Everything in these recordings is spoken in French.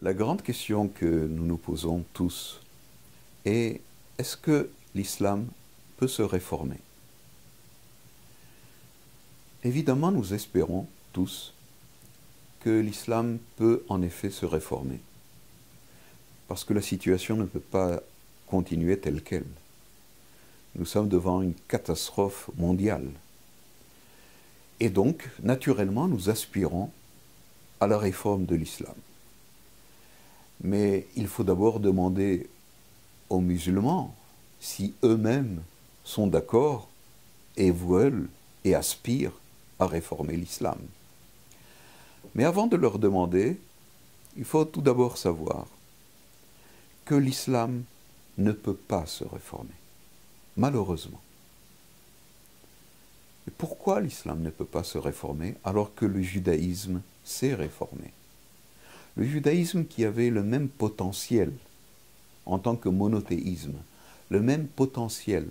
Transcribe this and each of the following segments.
La grande question que nous nous posons tous est: est-ce que l'islam peut se réformer? Évidemment, nous espérons tous que l'islam peut en effet se réformer, parce que la situation ne peut pas continuer telle qu'elle. Nous sommes devant une catastrophe mondiale. Et donc, naturellement, nous aspirons à la réforme de l'islam. Mais il faut d'abord demander aux musulmans si eux-mêmes sont d'accord et veulent et aspirent à réformer l'islam. Mais avant de leur demander, il faut tout d'abord savoir que l'islam ne peut pas se réformer, malheureusement. Et pourquoi l'islam ne peut pas se réformer alors que le judaïsme s'est réformé? Le judaïsme qui avait le même potentiel en tant que monothéisme, le même potentiel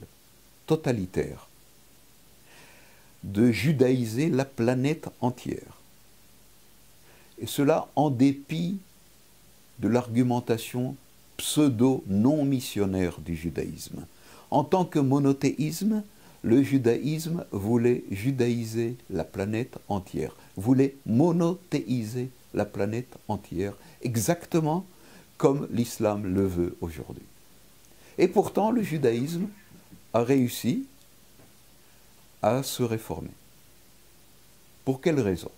totalitaire de judaïser la planète entière. Et cela en dépit de l'argumentation pseudo-non-missionnaire du judaïsme. En tant que monothéisme, le judaïsme voulait judaïser la planète entière, voulait monothéiser la planète entière, exactement comme l'islam le veut aujourd'hui. Et pourtant, le judaïsme a réussi à se réformer. Pour quelle raison?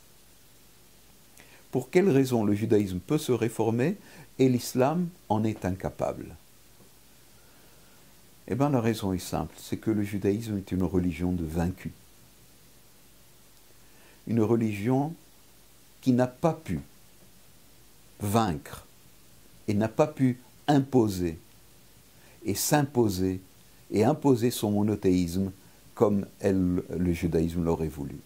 Pour quelle raison le judaïsme peut se réformer et l'islam en est incapable? Eh bien, la raison est simple, c'est que le judaïsme est une religion de vaincus. Une religion qui n'a pas pu vaincre et n'a pas pu imposer et s'imposer et imposer son monothéisme comme le judaïsme l'aurait voulu.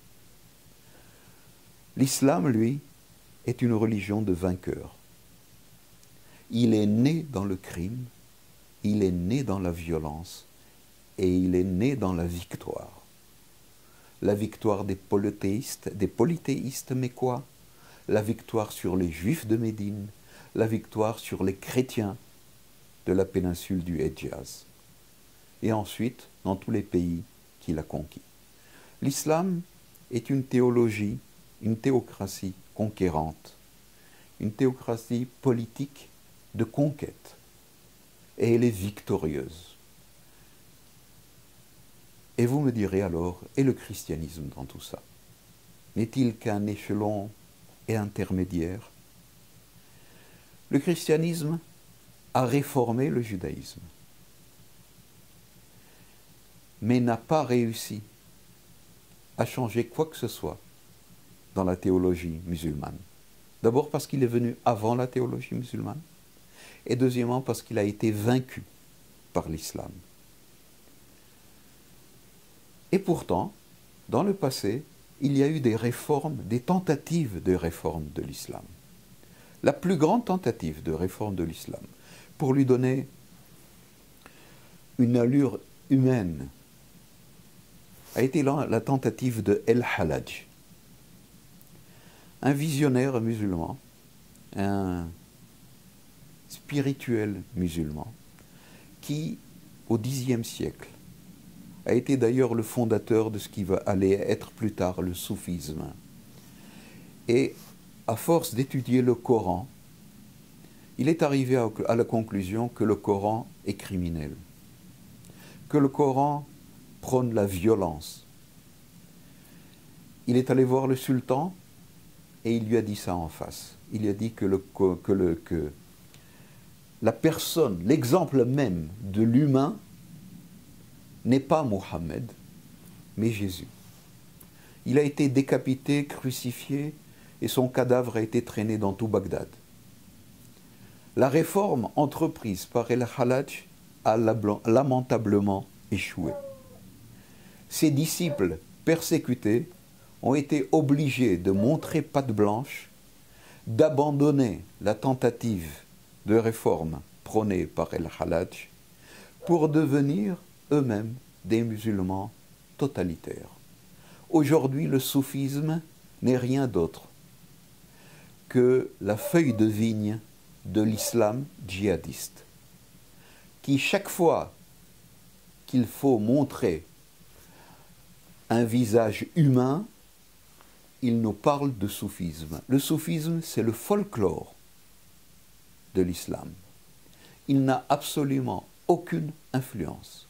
L'islam, lui, est une religion de vainqueurs. Il est né dans le crime, il est né dans la violence et il est né dans la victoire. La victoire des polythéistes, mais quoi? La victoire sur les juifs de Médine, la victoire sur les chrétiens de la péninsule du Hedjaz. Et ensuite, dans tous les pays qu'il a conquis. L'islam est une théologie, une théocratie conquérante, une théocratie politique de conquête. Et elle est victorieuse. Et vous me direz alors, et le christianisme dans tout ça? N'est-il qu'un échelon et intermédiaire? Le christianisme a réformé le judaïsme, mais n'a pas réussi à changer quoi que ce soit dans la théologie musulmane. D'abord parce qu'il est venu avant la théologie musulmane, et deuxièmement parce qu'il a été vaincu par l'islam. Et pourtant, dans le passé, il y a eu des réformes, des tentatives de réforme de l'islam. La plus grande tentative de réforme de l'islam, pour lui donner une allure humaine, a été la tentative de El-Hallaj, un visionnaire musulman, un spirituel musulman, qui, au Xe siècle, a été d'ailleurs le fondateur de ce qui va aller être plus tard le soufisme. Et à force d'étudier le Coran, il est arrivé à la conclusion que le Coran est criminel, que le Coran prône la violence. Il est allé voir le sultan et il lui a dit ça en face. Il lui a dit que la personne, l'exemple même de l'humain n'est pas Mohammed, mais Jésus. Il a été décapité, crucifié, et son cadavre a été traîné dans tout Bagdad. La réforme entreprise par El-Hallaj a lamentablement échoué. Ses disciples persécutés ont été obligés de montrer patte blanche, d'abandonner la tentative de réforme prônée par El-Hallaj pour devenir eux-mêmes des musulmans totalitaires. Aujourd'hui, le soufisme n'est rien d'autre que la feuille de vigne de l'islam djihadiste, qui chaque fois qu'il faut montrer un visage humain, il nous parle de soufisme. Le soufisme, c'est le folklore de l'islam. Il n'a absolument aucune influence.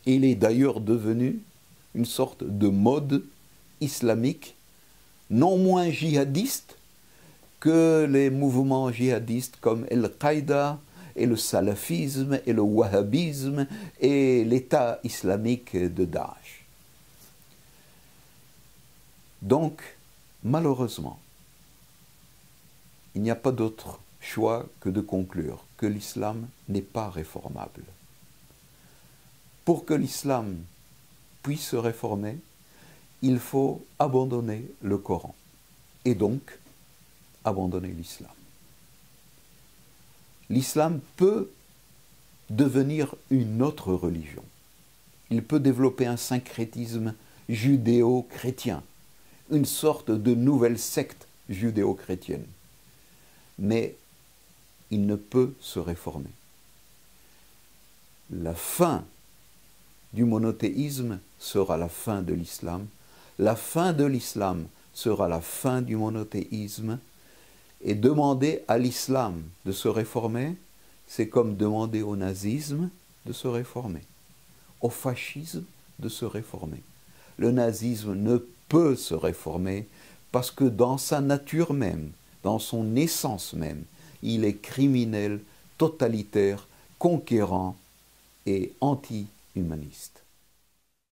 Il est d'ailleurs devenu une sorte de mode islamique, non moins djihadiste que les mouvements djihadistes comme Al-Qaïda et le salafisme et le wahhabisme et l'État islamique de Daesh. Donc, malheureusement, il n'y a pas d'autre choix que de conclure que l'islam n'est pas réformable. Pour que l'islam puisse se réformer, il faut abandonner le Coran et donc abandonner l'islam. L'islam peut devenir une autre religion. Il peut développer un syncrétisme judéo-chrétien, une sorte de nouvelle secte judéo-chrétienne. Mais il ne peut se réformer. La fin du monothéisme sera la fin de l'islam. La fin de l'islam sera la fin du monothéisme. Et demander à l'islam de se réformer, c'est comme demander au nazisme de se réformer, au fascisme de se réformer. Le nazisme ne peut se réformer parce que dans sa nature même, dans son essence même, il est criminel, totalitaire, conquérant et anti-humaniste.